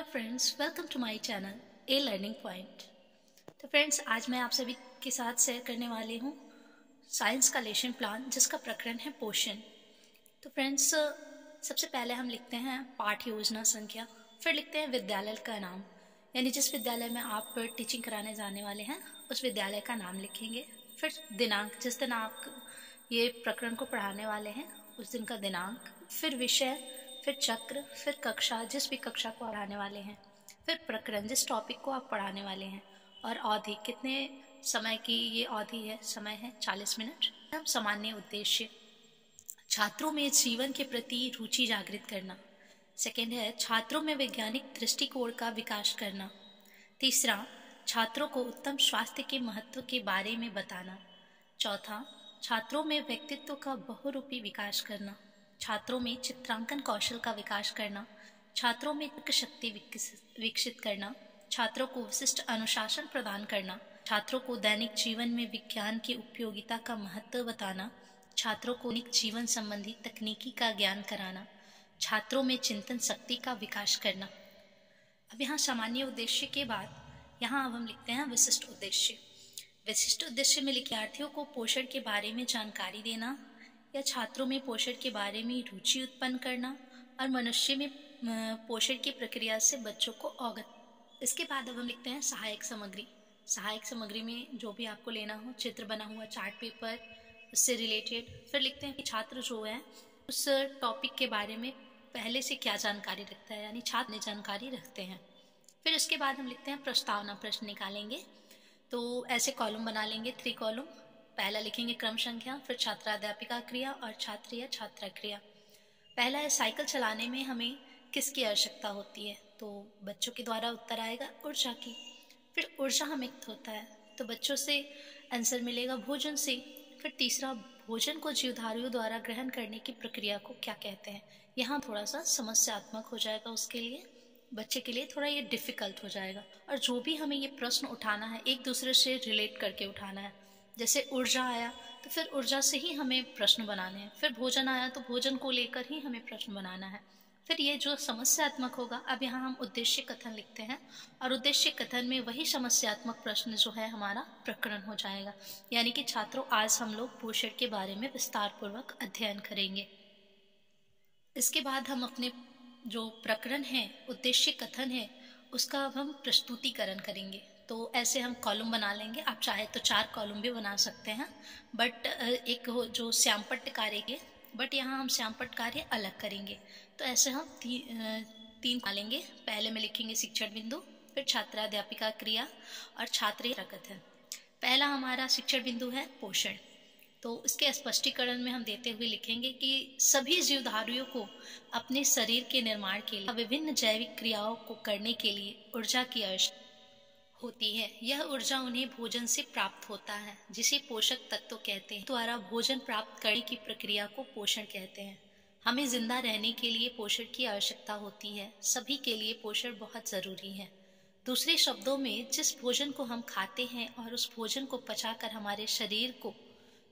Friends, welcome to my channel A learning point. तो friends, आज मैं आप सभी के साथ शेयर करने वाली हूँ साइंस का लेसन प्लान, जिसका प्रकरण है पोषण। तो फ्रेंड्स, सबसे पहले हम लिखते हैं पाठ योजना संख्या, फिर लिखते हैं विद्यालय का नाम, यानी जिस विद्यालय में आप टीचिंग कराने जाने वाले हैं उस विद्यालय का नाम लिखेंगे। फिर दिनांक, जिस दिन आप ये प्रकरण को पढ़ाने वाले हैं उस दिन का दिनांक, फिर विषय, फिर चक्र, फिर कक्षा, जिस भी कक्षा को पढ़ाने वाले हैं, फिर प्रकरण, जिस टॉपिक को आप पढ़ाने वाले हैं, और अवधि, कितने समय की ये अवधि है, समय है 40 मिनट। हम सामान्य उद्देश्य, छात्रों में जीवन के प्रति रुचि जागृत करना। सेकेंड है छात्रों में वैज्ञानिक दृष्टिकोण का विकास करना। तीसरा, छात्रों को उत्तम स्वास्थ्य के महत्व के बारे में बताना। चौथा, छात्रों में व्यक्तित्व का बहुरूपी विकास करना। छात्रों में चित्रांकन कौशल का विकास करना। छात्रों में तर्क शक्ति विकसित करना। छात्रों को विशिष्ट अनुशासन प्रदान करना। छात्रों को दैनिक जीवन में विज्ञान की उपयोगिता का महत्व बताना। छात्रों को दैनिक जीवन संबंधी तकनीकी का ज्ञान कराना। छात्रों में चिंतन शक्ति का विकास करना। अब यहाँ सामान्य उद्देश्य के बाद यहाँ अब हम लिखते हैं विशिष्ट उद्देश्य। विशिष्ट उद्देश्य में विद्यार्थियों को पोषण के बारे में जानकारी देना या छात्रों में पोषण के बारे में रुचि उत्पन्न करना और मनुष्य में पोषण की प्रक्रिया से बच्चों को अवगत। इसके बाद अब हम लिखते हैं सहायक सामग्री। सहायक सामग्री में जो भी आपको लेना हो, चित्र बना हुआ, चार्ट पेपर, उससे रिलेटेड। फिर लिखते हैं कि छात्र जो है उस टॉपिक के बारे में पहले से क्या जानकारी रखता है, यानी छात्र जानकारी रखते हैं। फिर उसके बाद हम लिखते हैं प्रस्तावना, प्रश्न निकालेंगे। तो ऐसे कॉलम बना लेंगे, 3 कॉलम। पहला लिखेंगे क्रम संख्या, फिर छात्राध्यापिका क्रिया और छात्र या छात्रा क्रिया। पहला है साइकिल चलाने में हमें किसकी आवश्यकता होती है, तो बच्चों के द्वारा उत्तर आएगा ऊर्जा की। फिर ऊर्जा हमें होता है तो बच्चों से आंसर मिलेगा भोजन से। फिर तीसरा, भोजन को जीवधारियों द्वारा ग्रहण करने की प्रक्रिया को क्या कहते हैं। यहाँ थोड़ा सा समस्यात्मक हो जाएगा, उसके लिए बच्चे के लिए थोड़ा ये डिफ़िकल्ट हो जाएगा। और जो भी हमें ये प्रश्न उठाना है एक दूसरे से रिलेट करके उठाना है। जैसे ऊर्जा आया तो फिर ऊर्जा से ही हमें प्रश्न बनाने हैं, फिर भोजन आया तो भोजन को लेकर ही हमें प्रश्न बनाना है। फिर ये जो समस्यात्मक होगा, अब यहाँ हम उद्देश्य कथन लिखते हैं और उद्देश्य कथन में वही समस्यात्मक प्रश्न जो है हमारा प्रकरण हो जाएगा। यानी कि छात्रों, आज हम लोग पोषण के बारे में विस्तार पूर्वक अध्ययन करेंगे। इसके बाद हम अपने जो प्रकरण है, उद्देश्य कथन है, उसका अब हम प्रस्तुतिकरण करेंगे। तो ऐसे हम कॉलम बना लेंगे। आप चाहे तो 4 कॉलम भी बना सकते हैं, बट एक हो जो श्यामपट्ट कार्य के, बट यहाँ हम श्यामपट्ट कार्य अलग करेंगे। तो ऐसे हम 3 डालेंगे। पहले में लिखेंगे शिक्षण बिंदु, फिर छात्राध्यापिका क्रिया और छात्र कथन। पहला हमारा शिक्षण बिंदु है पोषण। तो इसके स्पष्टीकरण में हम देते हुए लिखेंगे कि सभी जीवधारियों को अपने शरीर के निर्माण के लिए विभिन्न जैविक क्रियाओं को करने के लिए ऊर्जा की आवश्यकता होती है। यह ऊर्जा उन्हें भोजन से प्राप्त होता है, जिसे पोषक तत्व कहते हैं। द्वारा भोजन प्राप्त करने की प्रक्रिया को पोषण कहते हैं। हमें जिंदा रहने के लिए पोषण की आवश्यकता होती है। सभी के लिए पोषण बहुत जरूरी है। दूसरे शब्दों में, जिस भोजन को हम खाते हैं और उस भोजन को पचाकर हमारे शरीर को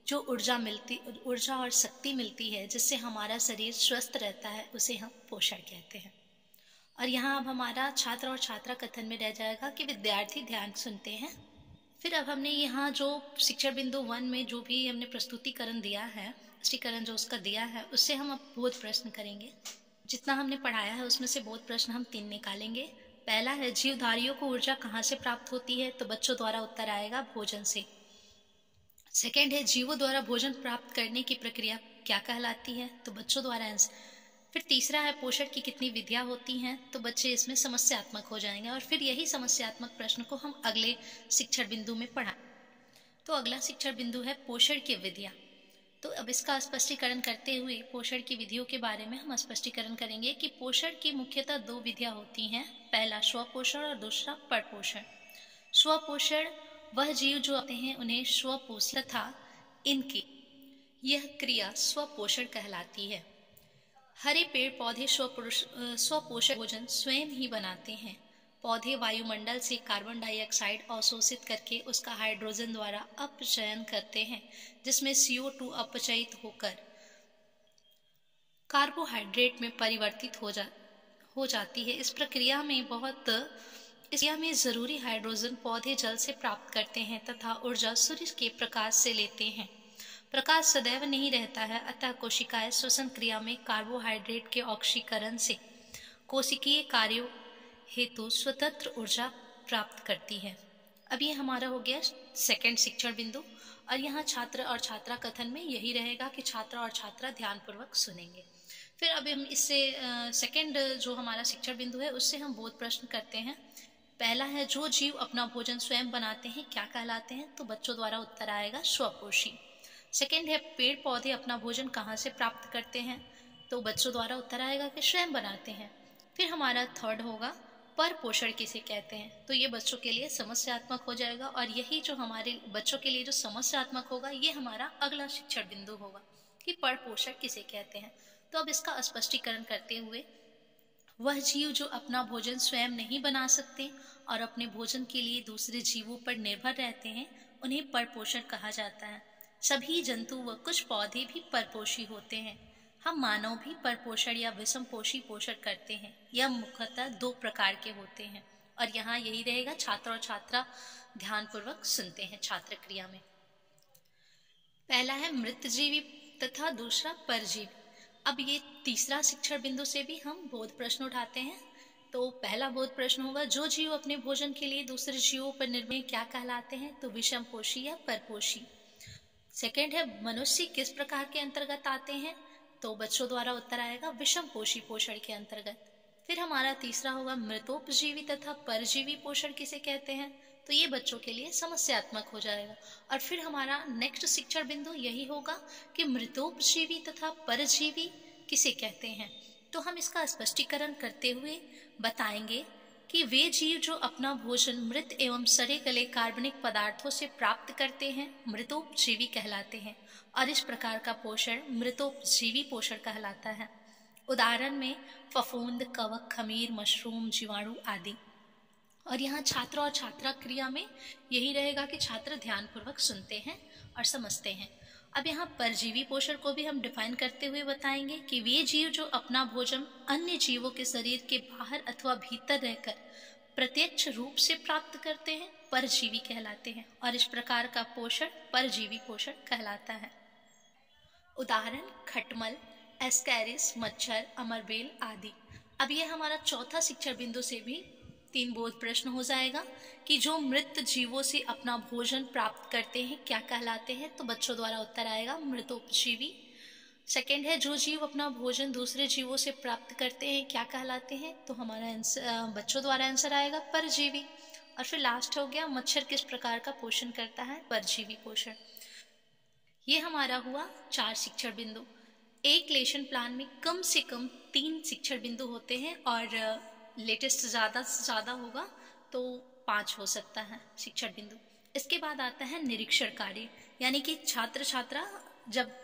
जो ऊर्जा और शक्ति मिलती है, जिससे हमारा शरीर स्वस्थ रहता है, उसे हम पोषण कहते हैं। और यहाँ अब हमारा छात्र और छात्रा कथन में रह जाएगा कि विद्यार्थी ध्यान सुनते हैं। फिर अब हमने यहाँ जो शिक्षण बिंदु 1 में जो भी हमने प्रस्तुतिकरण दिया है, स्पष्टीकरण जो उसका दिया है, उससे हम अब बोध प्रश्न करेंगे। जितना हमने पढ़ाया है उसमें से बोध प्रश्न हम 3 निकालेंगे। पहला है जीवधारियों को ऊर्जा कहाँ से प्राप्त होती है, तो बच्चों द्वारा उत्तर आएगा भोजन से। सेकेंड है जीवों द्वारा भोजन प्राप्त करने की प्रक्रिया क्या कहलाती है, तो बच्चों द्वारा आंसर। फिर तीसरा है पोषण की कितनी विधियां होती हैं, तो बच्चे इसमें समस्यात्मक हो जाएंगे। और फिर यही समस्यात्मक प्रश्न को हम अगले शिक्षण बिंदु में पढ़ाएं। तो अगला शिक्षण बिंदु है पोषण की विधियां। तो अब इसका स्पष्टीकरण करते हुए पोषण की विधियों के बारे में हम स्पष्टीकरण करेंगे कि पोषण की मुख्यतः 2 विधियां होती हैं। पहला स्वपोषण और दूसरा परपोषण। स्वपोषण वह जीव जो आते हैं उन्हें स्वपोषण तथा इनकी यह क्रिया स्वपोषण कहलाती है। हरे पेड़ पौधे स्वपोषक भोजन स्वयं ही बनाते हैं। पौधे वायुमंडल से कार्बन डाइऑक्साइड अवशोषित करके उसका हाइड्रोजन द्वारा अपचयन करते हैं, जिसमें CO2 अपचयित होकर कार्बोहाइड्रेट में परिवर्तित हो जाती है। इस प्रक्रिया में ज़रूरी हाइड्रोजन पौधे जल से प्राप्त करते हैं तथा ऊर्जा सूर्य के प्रकाश से लेते हैं। प्रकाश सदैव नहीं रहता है, अतः कोशिकाएं श्वसन क्रिया में कार्बोहाइड्रेट के ऑक्सीकरण से कोशिकीय कार्यों हेतु स्वतंत्र ऊर्जा प्राप्त करती है। अब ये हमारा हो गया सेकंड शिक्षण बिंदु, और यहाँ छात्र और छात्रा कथन में यही रहेगा कि छात्र और छात्रा ध्यानपूर्वक सुनेंगे। फिर अब हम इससे सेकंड जो हमारा शिक्षण बिंदु है उससे हम बोध प्रश्न करते हैं। पहला है, जो जीव अपना भोजन स्वयं बनाते हैं क्या कहलाते हैं? तो बच्चों द्वारा उत्तर आएगा स्वपोषी। सेकंड है, पेड़ पौधे अपना भोजन कहाँ से प्राप्त करते हैं? तो बच्चों द्वारा उत्तर आएगा कि स्वयं बनाते हैं। फिर हमारा थर्ड होगा, पर पोषण किसे कहते हैं? तो ये बच्चों के लिए समस्यात्मक हो जाएगा, और यही जो हमारे बच्चों के लिए जो समस्यात्मक होगा ये हमारा अगला शिक्षण बिंदु होगा कि पर पोषण किसे कहते हैं। तो अब इसका स्पष्टीकरण करते हुए, वह जीव जो अपना भोजन स्वयं नहीं बना सकते और अपने भोजन के लिए दूसरे जीवों पर निर्भर रहते हैं, उन्हें परपोषण कहा जाता है। सभी जंतु व कुछ पौधे भी परपोषी होते हैं। हम मानव भी परपोषण या विषमपोषी पोषण करते हैं। यह मुख्यतः 2 प्रकार के होते हैं, और यहाँ यही रहेगा, छात्र और छात्रा ध्यानपूर्वक सुनते हैं छात्र क्रिया में। पहला है मृतजीवी तथा दूसरा परजीवी। अब ये तीसरा शिक्षण बिंदु से भी हम बोध प्रश्न उठाते हैं। तो पहला बोध प्रश्न होगा, जो जीव अपने भोजन के लिए दूसरे जीवों पर निर्भर क्या कहलाते हैं? तो विषमपोषी या परपोषी। सेकंड है, मनुष्य किस प्रकार के अंतर्गत आते हैं? तो बच्चों द्वारा उत्तर आएगा विषमपोषी पोषण के अंतर्गत। फिर हमारा तीसरा होगा, मृतोपजीवी तथा परजीवी पोषण किसे कहते हैं? तो ये बच्चों के लिए समस्यात्मक हो जाएगा। और फिर हमारा नेक्स्ट शिक्षण बिंदु यही होगा कि मृतोपजीवी तथा परजीवी किसे कहते हैं। तो हम इसका स्पष्टीकरण करते हुए बताएंगे कि वे जीव जो अपना भोजन मृत एवं सड़े गले कार्बनिक पदार्थों से प्राप्त करते हैं मृतोपजीवी कहलाते हैं, और इस प्रकार का पोषण मृतोपजीवी पोषण कहलाता है। उदाहरण में फफूंद, कवक, खमीर, मशरूम, जीवाणु आदि। और यहाँ छात्र और छात्रा क्रिया में यही रहेगा कि छात्र ध्यानपूर्वक सुनते हैं और समझते हैं। अब यहाँ परजीवी पोषण को भी हम डिफाइन करते हुए बताएंगे कि वे जीव जो अपना भोजन अन्य जीवों के शरीर के बाहर अथवा भीतर रहकर प्रत्यक्ष रूप से प्राप्त करते हैं परजीवी कहलाते हैं, और इस प्रकार का पोषण परजीवी पोषण कहलाता है। उदाहरण खटमल, एस्कैरिस, मच्छर, अमरबेल आदि। अब यह हमारा चौथा शिक्षण बिंदु से भी 3 बोध प्रश्न हो जाएगा कि जो मृत जीवों से अपना भोजन प्राप्त करते हैं क्या कहलाते हैं? तो बच्चों द्वारा उत्तर आएगा मृतोपजीवी। सेकंड है, जो जीव अपना भोजन दूसरे जीवों से प्राप्त करते हैं क्या कहलाते हैं? तो हमारा आंसर बच्चों द्वारा आंसर आएगा परजीवी। और फिर लास्ट हो गया, मच्छर किस प्रकार का पोषण करता है? परजीवी पोषण। ये हमारा हुआ 4 शिक्षण बिंदु। एक लेशन प्लान में कम से कम 3 शिक्षण बिंदु होते हैं, और लेटेस्ट ज़्यादा से ज़्यादा होगा तो 5 हो सकता है शिक्षण बिंदु। इसके बाद आता है निरीक्षण कार्य, यानी कि छात्र छात्रा जब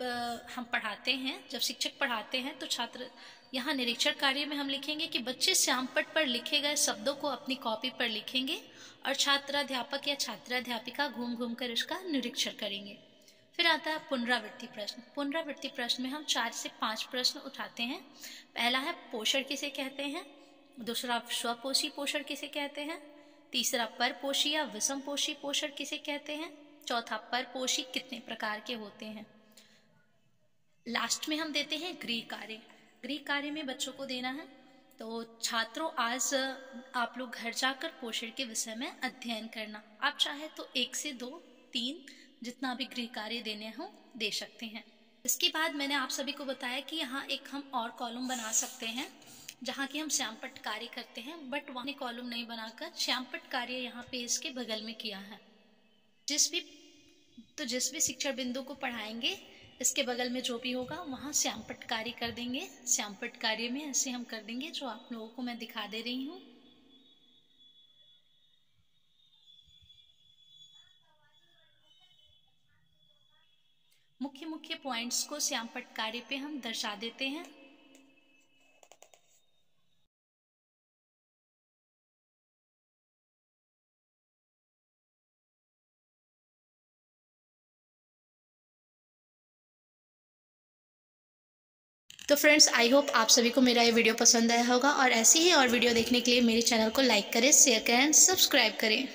हम पढ़ाते हैं, जब शिक्षक पढ़ाते हैं तो छात्र यहाँ निरीक्षण कार्य में हम लिखेंगे कि बच्चे श्यामपट्ट पर लिखे गए शब्दों को अपनी कॉपी पर लिखेंगे, और छात्राध्यापक या छात्राध्यापिका घूम घूम कर इसका निरीक्षण करेंगे। फिर आता है पुनरावृत्ति प्रश्न। पुनरावृत्ति प्रश्न में हम 4 से 5 प्रश्न उठाते हैं। पहला है, पोषण किसे कहते हैं? दूसरा, स्वपोषी पोषण किसे कहते हैं? तीसरा, परपोषी या विषमपोषी पोषण किसे कहते हैं? चौथा, परपोषी कितने प्रकार के होते हैं? लास्ट में हम देते हैं गृह कार्य। गृह कार्य में बच्चों को देना है। तो छात्रों, आज आप लोग घर जाकर पोषण के विषय में अध्ययन करना। आप चाहे तो 1 से 2, 3 जितना भी गृह कार्य देने हो दे सकते हैं। इसके बाद मैंने आप सभी को बताया कि यहाँ एक हम और कॉलम बना सकते हैं जहाँ की हम श्यामपट्ट कार्य करते हैं, बट वहाँ ने कॉलम नहीं बनाकर श्यामपट्ट कार्य यहाँ पे इसके बगल में किया है। जिस भी शिक्षण बिंदु को पढ़ाएंगे इसके बगल में जो भी होगा वहाँ श्यामपट्ट कार्य कर देंगे। श्यामपट्ट कार्य में ऐसे हम कर देंगे जो आप लोगों को मैं दिखा दे रही हूँ। मुख्य मुख्य पॉइंट्स को श्यामपट्ट कार्य पे हम दर्शा देते हैं। तो फ्रेंड्स आई होप आप सभी को मेरा ये वीडियो पसंद आया होगा, और ऐसी ही और वीडियो देखने के लिए मेरे चैनल को लाइक करें, शेयर करें एंड सब्सक्राइब करें।